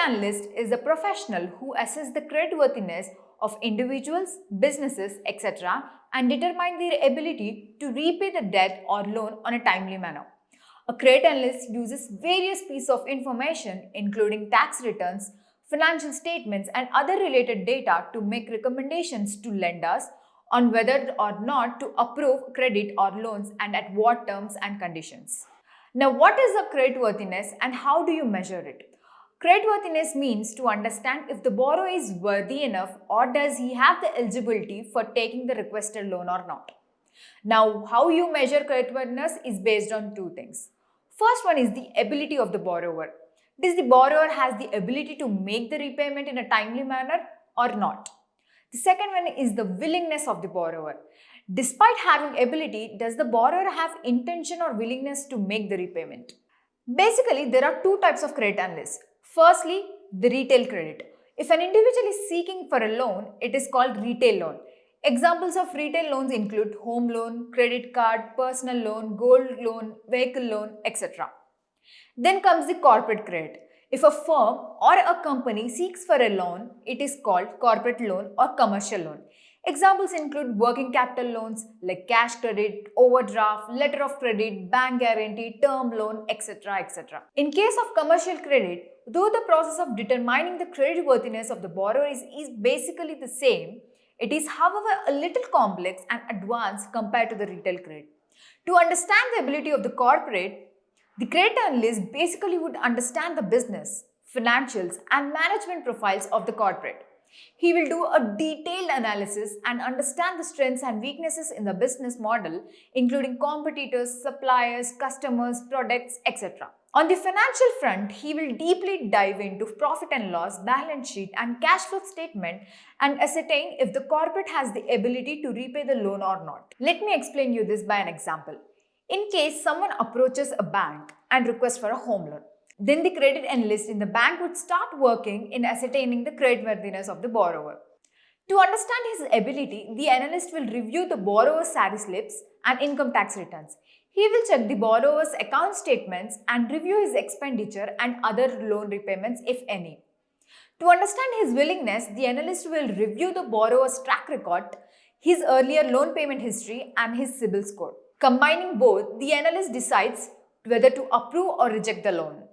analyst is a professional who assesses the creditworthiness of individuals, businesses, etc. and determine their ability to repay the debt or loan on a timely manner. A credit analyst uses various pieces of information, including tax returns, financial statements, and other related data to make recommendations to lenders on whether or not to approve credit or loans and at what terms and conditions. Now, what is a creditworthiness and how do you measure it? Creditworthiness means to understand if the borrower is worthy enough or does he have the eligibility for taking the requested loan or not. Now, how you measure creditworthiness is based on two things. First one is the ability of the borrower. Does the borrower has the ability to make the repayment in a timely manner or not? The second one is the willingness of the borrower. Despite having ability, does the borrower have intention or willingness to make the repayment? Basically, there are two types of credit analysts. Firstly, the retail credit. If an individual is seeking for a loan, it is called retail loan. Examples of retail loans include home loan, credit card, personal loan, gold loan, vehicle loan, etc. Then comes the corporate credit. If a firm or a company seeks for a loan, it is called corporate loan or commercial loan. Examples include working capital loans like cash credit, overdraft, letter of credit, bank guarantee, term loan, etc. etc. In case of commercial credit, though the process of determining the creditworthiness of the borrower is basically the same, it is, however, a little complex and advanced compared to the retail credit. To understand the ability of the corporate, the credit analyst basically would understand the business, financials, and management profiles of the corporate. He will do a detailed analysis and understand the strengths and weaknesses in the business model, including competitors, suppliers, customers, products, etc. On the financial front, he will deeply dive into profit and loss, balance sheet, and cash flow statement and ascertain if the corporate has the ability to repay the loan or not. Let me explain you this by an example. In case someone approaches a bank and requests for a home loan, then the credit analyst in the bank would start working in ascertaining the creditworthiness of the borrower. To understand his ability, the analyst will review the borrower's salary slips and income tax returns. He will check the borrower's account statements and review his expenditure and other loan repayments if any. To understand his willingness, the analyst will review the borrower's track record, his earlier loan payment history, and his CIBIL score. Combining both, the analyst decides whether to approve or reject the loan.